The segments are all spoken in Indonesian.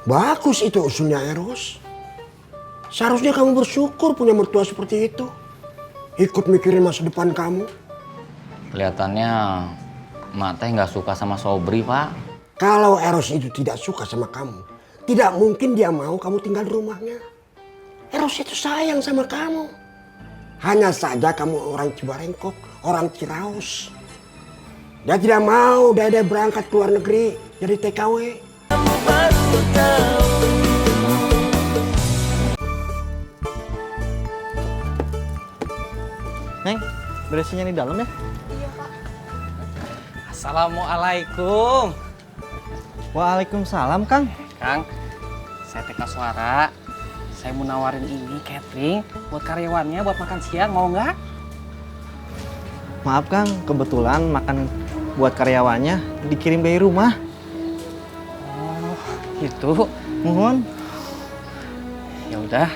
Bagus itu usulnya Eros. Seharusnya kamu bersyukur punya mertua seperti itu. Ikut mikirin masa depan kamu. Kelihatannya emak teh nggak suka sama Sobri, Pak. Kalau Eros itu tidak suka sama kamu, tidak mungkin dia mau kamu tinggal di rumahnya. Eros itu sayang sama kamu. Hanya saja kamu orang Cibarengkok, orang Ciraus. Dia tidak mau Dede berangkat ke luar negeri jadi TKW. Neng, beresinnya di dalam ya? Assalamualaikum. Waalaikumsalam, Kang. Kang, saya TK Suara. Saya mau nawarin ini catering buat karyawannya buat makan siang, mau nggak? Maaf, Kang. Kebetulan makan buat karyawannya dikirim dari rumah. Oh, gitu. Mohon. Ya udah.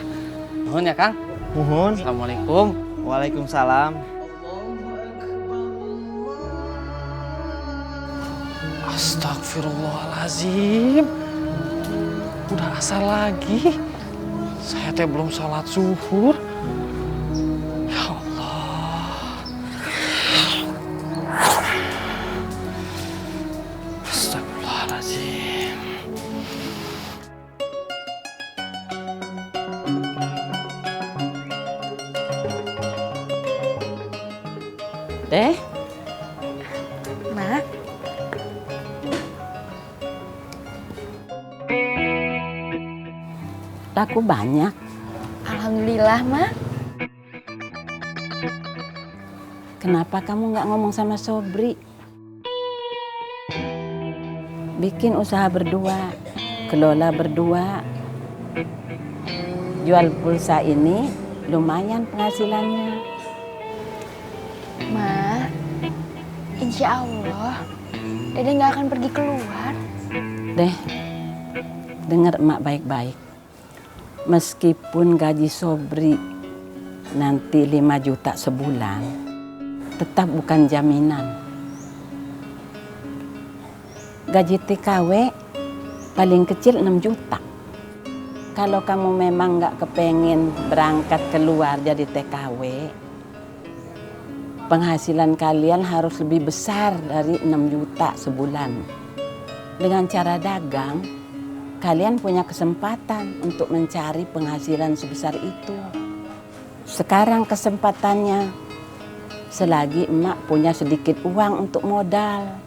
Mohon ya, Kang. Mohon. Assalamualaikum. Waalaikumsalam. Astagfirullahaladzim. Udah asar lagi. Saya teh belum sholat zuhur. Ya Allah. Astagfirullahaladzim. Teh, Mak. Laku banyak. Alhamdulillah, Mak. Kenapa kamu nggak ngomong sama Sobri? Bikin usaha berdua, kelola berdua. Jual pulsa ini lumayan penghasilannya. Ma, insya Allah, Dede nggak akan pergi keluar. Deh, dengar emak baik-baik. Meskipun gaji Sobri nanti 5 juta sebulan, tetap bukan jaminan. Gaji TKW paling kecil 6 juta. Kalau kamu memang nggak kepengen berangkat keluar jadi TKW, penghasilan kalian harus lebih besar dari 6 juta sebulan. Dengan cara dagang, kalian punya kesempatan untuk mencari penghasilan sebesar itu. Sekarang kesempatannya, selagi emak punya sedikit uang untuk modal.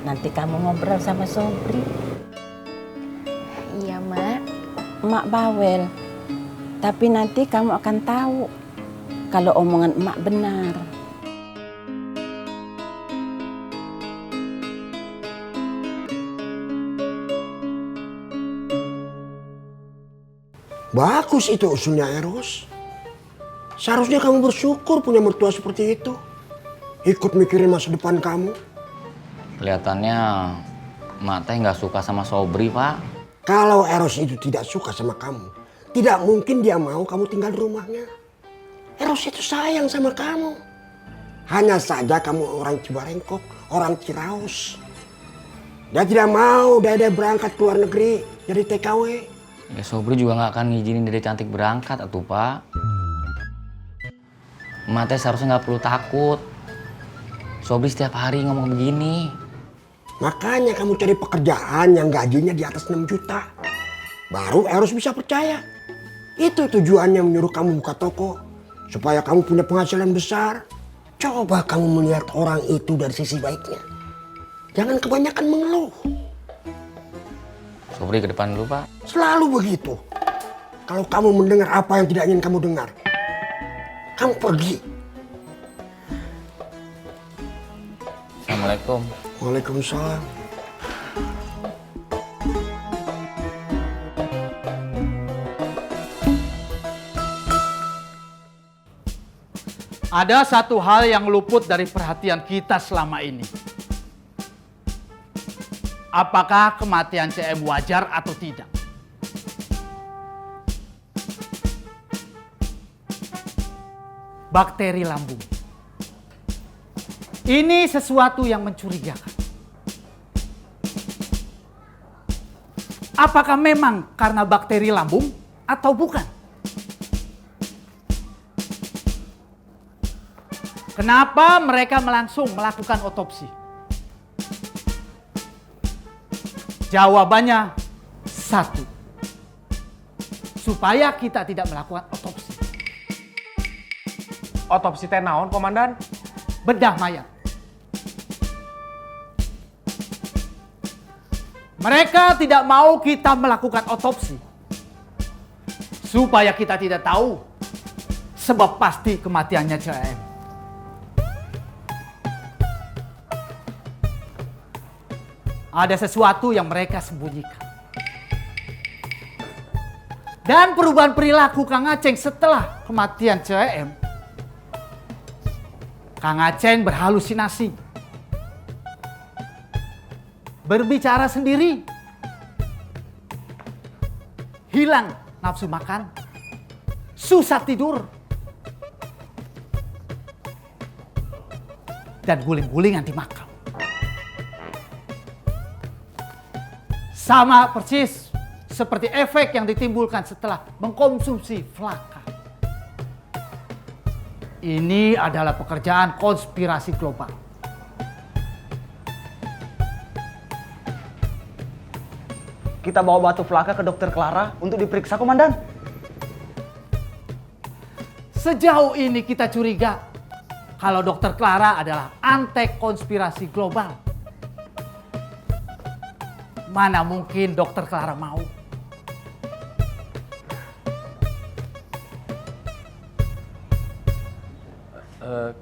Nanti kamu ngobrol sama Sobri. Iya, Mak. Emak bawel, tapi nanti kamu akan tahu kalau omongan emak benar. Bagus itu usulnya Eros. Seharusnya kamu bersyukur punya mertua seperti itu. Ikut mikirin masa depan kamu. Kelihatannya emak teh nggak suka sama Sobri, Pak. Kalau Eros itu tidak suka sama kamu, tidak mungkin dia mau kamu tinggal di rumahnya. Eros itu sayang sama kamu. Hanya saja kamu orang Cibarengkok, orang Ciraus. Dia tidak mau Dede berangkat ke luar negeri jadi TKW. Ya Sobri juga nggak akan ngizinin Dede cantik berangkat, atuh Pak. Emak teh seharusnya nggak perlu takut. Sobri setiap hari ngomong begini. Makanya kamu cari pekerjaan yang gajinya di atas 6 juta. Baru Eros bisa percaya. Itu tujuannya menyuruh kamu buka toko. Supaya kamu punya penghasilan besar. Coba kamu melihat orang itu dari sisi baiknya. Jangan kebanyakan mengeluh. Sobri ke depan dulu, Pak. Selalu begitu. Kalau kamu mendengar apa yang tidak ingin kamu dengar, kamu pergi. Assalamualaikum. Waalaikumsalam. Ada satu hal yang luput dari perhatian kita selama ini. Apakah kematian CM wajar atau tidak? Bakteri lambung. Ini sesuatu yang mencurigakan. Apakah memang karena bakteri lambung atau bukan? Kenapa mereka langsung melakukan otopsi? Jawabannya satu. Supaya kita tidak melakukan otopsi. Otopsi teh naon, Komandan? Bedah mayat. Mereka tidak mau kita melakukan otopsi. Supaya kita tidak tahu sebab pasti kematiannya CM. Ada sesuatu yang mereka sembunyikan. Dan perubahan perilaku Kang Aceng setelah kematian CM. Kang Aceng berhalusinasi. Berbicara sendiri. Hilang nafsu makan. Susah tidur. Dan guling-gulingan di makam. Sama persis seperti efek yang ditimbulkan setelah mengkonsumsi Flaka. Ini adalah pekerjaan konspirasi global. Kita bawa batu Flaka ke dokter Clara untuk diperiksa, Komandan. Sejauh ini kita curiga kalau dokter Clara adalah antek konspirasi global. Mana mungkin dokter Clara mau.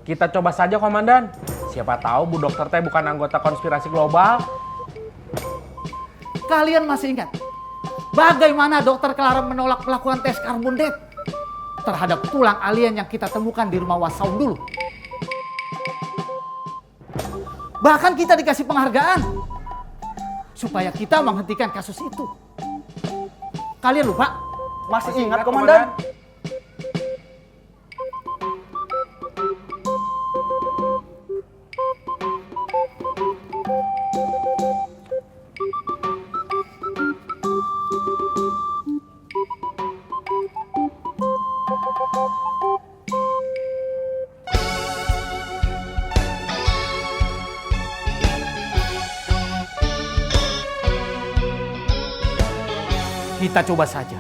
Kita coba saja, Komandan. Siapa tahu Bu Dokter teh bukan anggota konspirasi global. Kalian masih ingat bagaimana dokter Clara menolak melakukan tes karbon date terhadap tulang alien yang kita temukan di rumah Wasaum dulu? Bahkan kita dikasih penghargaan supaya kita menghentikan kasus itu. Kalian lupa? Masih ingat, Komandan? Kita coba saja